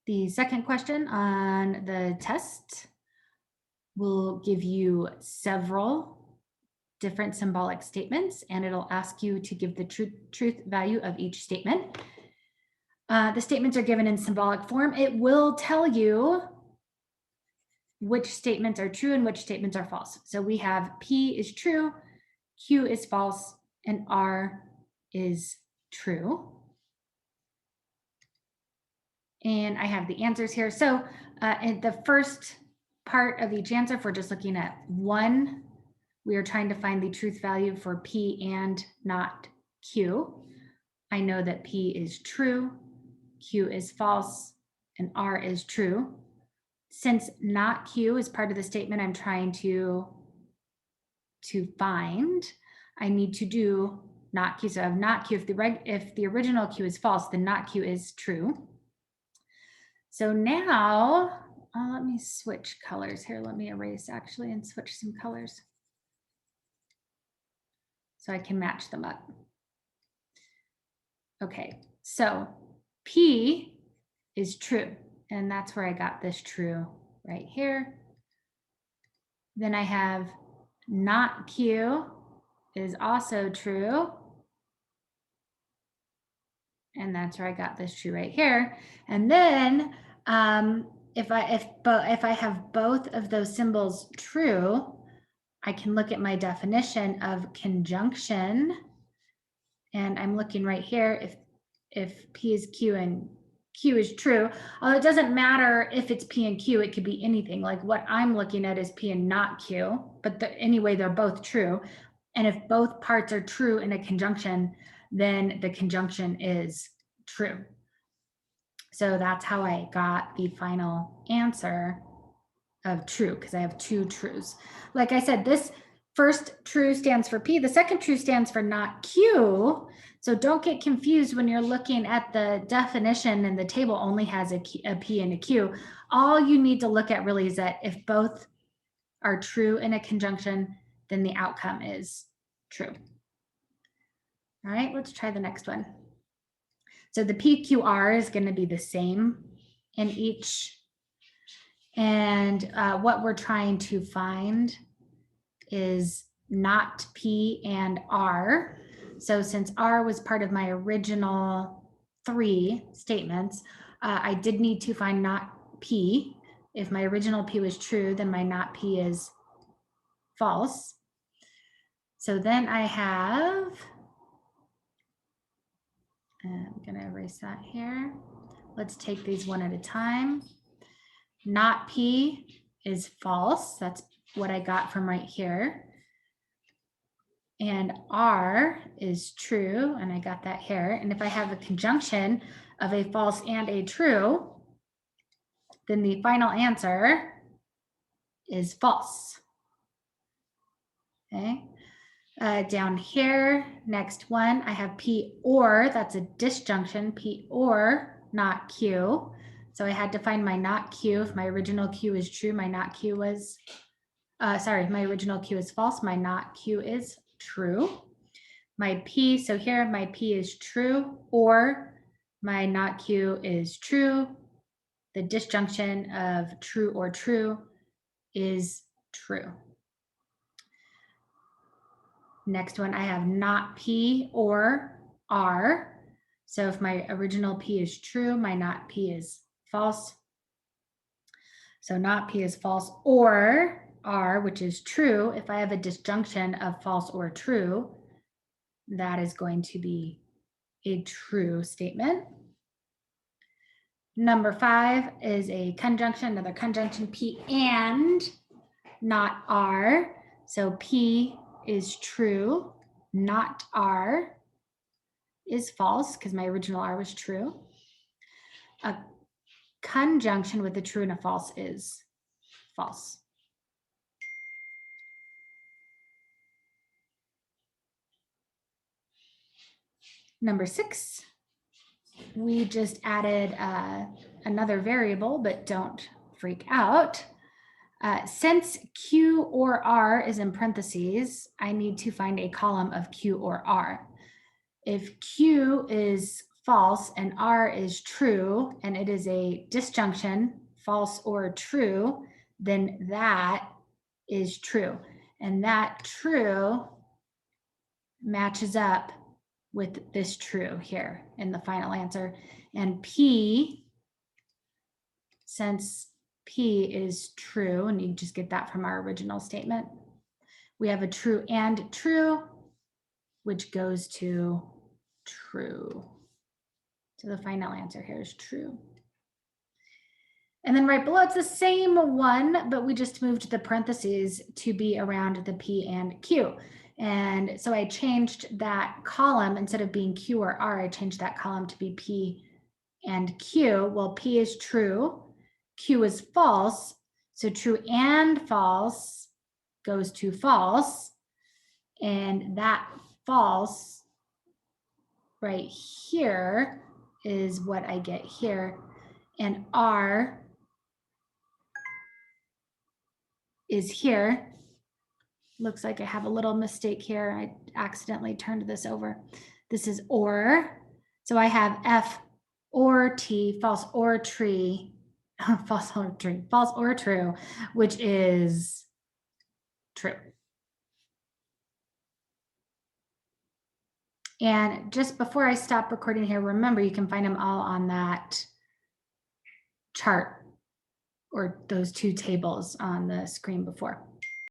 The second question on the test will give you several different symbolic statements, and it'll ask you to give the truth value of each statement. The statements are given in symbolic form. It will tell you which statements are true and which statements are false. So we have P is true, Q is false, and R is true. And I have the answers here. So in the first part of each answer, if we're just looking at one, we are trying to find the truth value for P and not Q. I know that P is true, Q is false, and R is true. Since not Q is part of the statement I'm trying to find, I need to do not Q. So I have not Q. If the original Q is false, then not Q is true. So now, let me switch colors here. Let me erase actually and switch some colors so I can match them up. Okay, so P is true, and that's where I got this true right here. Then I have not Q is also true, and that's where I got this true right here. And then if I have both of those symbols true, I can look at my definition of conjunction, and I'm looking right here. If P is Q and Q is true, it doesn't matter if it's P and Q, it could be anything. Like what I'm looking at is P and not Q, but anyway, they're both true. And if both parts are true in a conjunction, then the conjunction is true. So that's how I got the final answer of true, because I have two truths. Like I said, this first true stands for P. The second true stands for not Q. So don't get confused when you're looking at the definition and the table only has a P and a Q. All you need to look at really is that if both are true in a conjunction, then the outcome is true. All right, let's try the next one. So the PQR is going to be the same in each. And what we're trying to find is not P and R. So since R was part of my original 3 statements, I did need to find not P. If my original P was true, then my not P is false. So then I have, I'm going to erase that here. Let's take these one at a time. Not P is false. That's what I got from right here. And R is true, and I got that here. And if I have a conjunction of a false and a true, then the final answer is false. Okay. Down here, next one, I have P or, that's a disjunction, P or not Q. So I had to find my not Q. If my original Q is true, my not Q was, my original Q is false, my not Q is true. My P, so here my P is true, or my not Q is true. The disjunction of true or true is true. Next one, I have not P or R. So if my original P is true, my not P is false. So not P is false, or R, which is true. If I have a disjunction of false or true, that is going to be a true statement. Number 5 is a conjunction, another conjunction, P and not R. So P is true, not R is false, because my original R was true. A conjunction with a true and a false is false. Number 6, we just added another variable, but don't freak out. Since Q or R is in parentheses, I need to find a column of Q or R. If Q is false and R is true, and it is a disjunction, false or true, then that is true. And that true matches up with this true here in the final answer. And P, since P is true, and you just get that from our original statement, we have a true and true, which goes to true. So the final answer here is true. And then right below, it's the same one, but we just moved the parentheses to be around the P and Q. And so I changed that column, instead of being Q or R, I changed that column to be P and Q. Well, P is true, Q is false. So true and false goes to false. And that false right here is what I get here. And R is here. Looks like I have a little mistake here. I accidentally turned this over. This is or. So I have F or T, false or tree, false or tree, false or true, which is true. And just before I stop recording here, remember you can find them all on that chart or those two tables on the screen before.